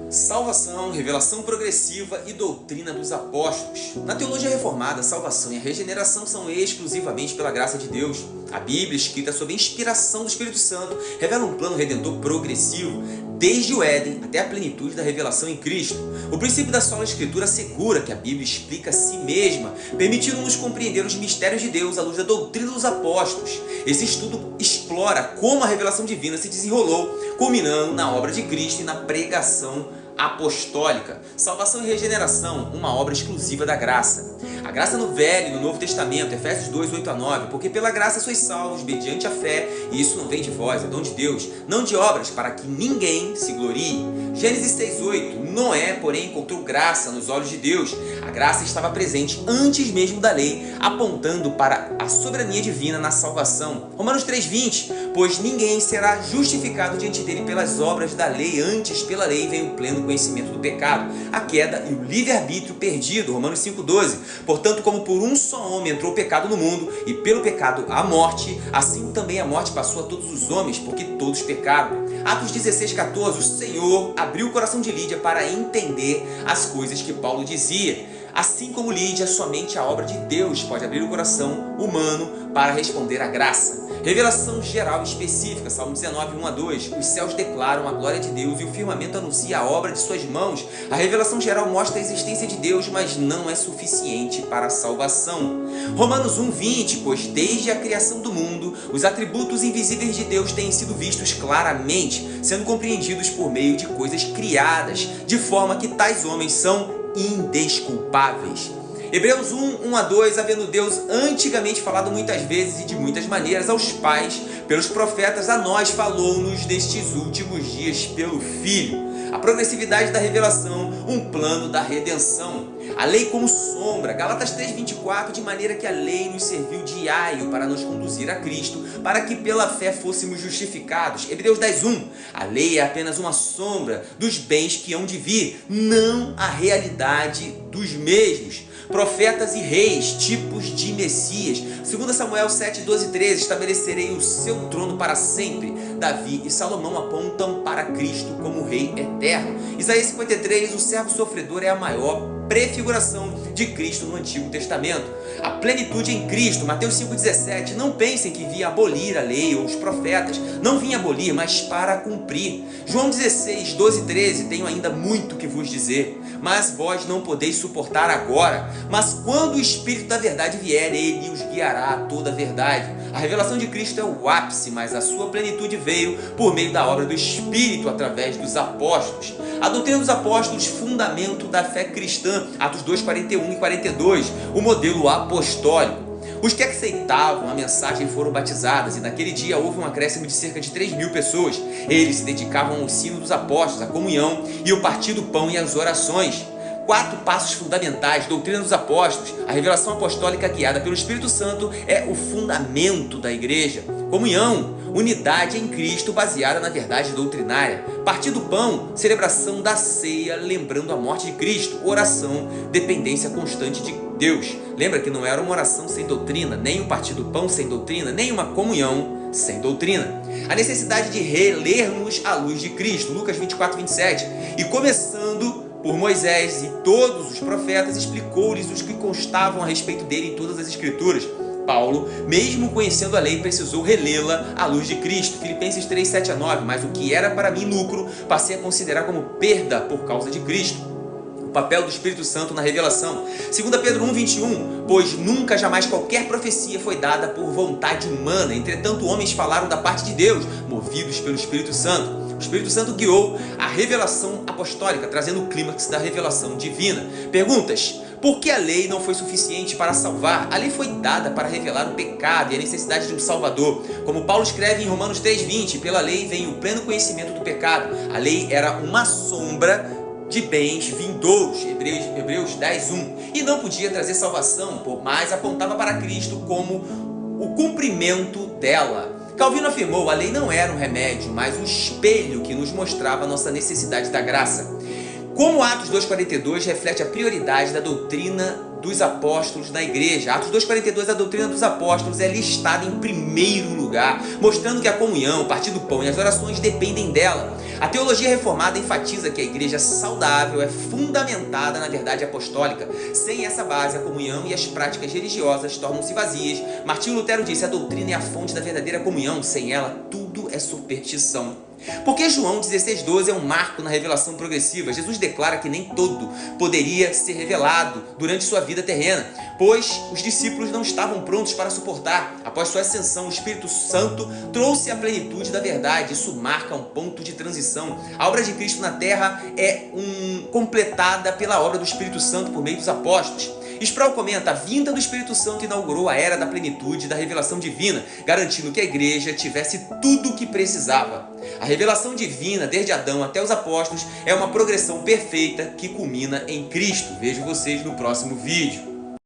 Salvação, revelação progressiva e doutrina dos apóstolos. Na teologia reformada, a salvação e a regeneração são exclusivamente pela graça de Deus. A Bíblia, escrita sob a inspiração do Espírito Santo, revela um plano redentor progressivo, desde o Éden até a plenitude da revelação em Cristo. O princípio da sola Escritura assegura que a Bíblia explica a si mesma, permitindo-nos compreender os mistérios de Deus à luz da doutrina dos apóstolos. Esse estudo explora como a revelação divina se desenrolou, culminando na obra de Cristo e na pregação apostólica. Salvação e regeneração, uma obra exclusiva da graça. A graça no Velho e no Novo Testamento, Efésios 2, 8 a 9, porque pela graça sois salvos, mediante a fé, e isso não vem de vós, é dom de Deus, não de obras, para que ninguém se glorie. Gênesis 6, 8, Noé, porém, encontrou graça nos olhos de Deus. A graça estava presente antes mesmo da lei, apontando para a soberania divina na salvação. Romanos 3, 20, pois ninguém será justificado diante dele pelas obras da lei, antes pela lei vem o pleno conhecimento do pecado, a queda e o livre-arbítrio perdido. Romanos 5,12. Portanto, como por um só homem entrou o pecado no mundo, e pelo pecado a morte, assim também a morte passou a todos os homens, porque todos pecaram. Atos 16,14. O Senhor abriu o coração de Lídia para entender as coisas que Paulo dizia. Assim como Lídia, somente a obra de Deus pode abrir o coração humano para responder à graça. Revelação geral e específica, Salmo 19, 1 a 2. Os céus declaram a glória de Deus e o firmamento anuncia a obra de suas mãos. A revelação geral mostra a existência de Deus, mas não é suficiente para a salvação. Romanos 1, 20. Pois desde a criação do mundo, os atributos invisíveis de Deus têm sido vistos claramente, sendo compreendidos por meio de coisas criadas, de forma que tais homens são indesculpáveis. Hebreus 1, 1 a 2, havendo Deus antigamente falado muitas vezes e de muitas maneiras aos pais, pelos profetas, a nós falou-nos nestes últimos dias pelo Filho. A progressividade da revelação, um plano da redenção. A lei como sombra, Gálatas 3,24, de maneira que a lei nos serviu de aio para nos conduzir a Cristo, para que pela fé fôssemos justificados. Hebreus 10,1, a lei é apenas uma sombra dos bens que hão de vir, não a realidade dos mesmos. Profetas e reis, tipos de Messias. 2 Samuel 7, 12 e 13, estabelecerei o seu trono para sempre. Davi e Salomão apontam para Cristo como Rei eterno. Isaías 53, o servo sofredor é a maior prefiguração de Cristo no Antigo Testamento. A plenitude em Cristo, Mateus 5,17, não pensem que vim abolir a lei ou os profetas, não vim abolir, mas para cumprir. João 16, 12 e 13, tenho ainda muito que vos dizer, mas vós não podeis suportar agora, mas quando o Espírito da verdade vier, ele os guiará a toda a verdade. A revelação de Cristo é o ápice, mas a sua plenitude veio por meio da obra do Espírito através dos apóstolos. A doutrina dos apóstolos, fundamento da fé cristã, Atos 2, 41 e 42, o modelo apostólico. Os que aceitavam a mensagem foram batizados, e naquele dia houve um acréscimo de cerca de 3.000 pessoas. Eles se dedicavam ao ensino dos apóstolos, à comunhão e ao partir do pão e às orações. 4 passos fundamentais, doutrina dos apóstolos. A revelação apostólica guiada pelo Espírito Santo é o fundamento da igreja. Comunhão, unidade em Cristo baseada na verdade doutrinária. Partir do pão, celebração da ceia, lembrando a morte de Cristo. Oração, dependência constante de Deus. Lembra que não era uma oração sem doutrina, nem um partir do pão sem doutrina, nem uma comunhão sem doutrina. A necessidade de relermos a luz de Cristo, Lucas 24, 27. E começando por Moisés e todos os profetas, explicou-lhes os que constavam a respeito dele em todas as Escrituras. Paulo, mesmo conhecendo a lei, precisou relê-la à luz de Cristo. Filipenses 3, 7 a 9. Mas o que era para mim lucro, passei a considerar como perda por causa de Cristo. O papel do Espírito Santo na revelação. 2 Pedro 1, 21. Pois nunca jamais qualquer profecia foi dada por vontade humana. Entretanto, homens falaram da parte de Deus, movidos pelo Espírito Santo. O Espírito Santo guiou a revelação apostólica, trazendo o clímax da revelação divina. Perguntas. Por que a lei não foi suficiente para salvar? A lei foi dada para revelar o pecado e a necessidade de um Salvador. Como Paulo escreve em Romanos 3,20, pela lei vem o pleno conhecimento do pecado. A lei era uma sombra de bens vindouros, Hebreus 10:1, e não podia trazer salvação, mas apontava para Cristo como o cumprimento dela. Calvino afirmou: a lei não era um remédio, mas um espelho que nos mostrava a nossa necessidade da graça. Como Atos 2,42 reflete a prioridade da doutrina dos apóstolos na igreja. Atos 2,42, a doutrina dos apóstolos é listada em primeiro lugar, mostrando que a comunhão, o partir do pão e as orações dependem dela. A teologia reformada enfatiza que a igreja saudável é fundamentada na verdade apostólica. Sem essa base, a comunhão e as práticas religiosas tornam-se vazias. Martinho Lutero disse: a doutrina é a fonte da verdadeira comunhão, sem ela tudo é superstição. Porque João 16,12 é um marco na revelação progressiva. Jesus declara que nem todo poderia ser revelado durante sua vida terrena, pois os discípulos não estavam prontos para suportar. Após sua ascensão, o Espírito Santo trouxe a plenitude da verdade. Isso marca um ponto de transição. A obra de Cristo na terra é completada pela obra do Espírito Santo por meio dos apóstolos. Sproul comenta: a vinda do Espírito Santo inaugurou a era da plenitude da revelação divina, garantindo que a igreja tivesse tudo o que precisava. A revelação divina, desde Adão até os apóstolos, é uma progressão perfeita que culmina em Cristo. Vejo vocês no próximo vídeo.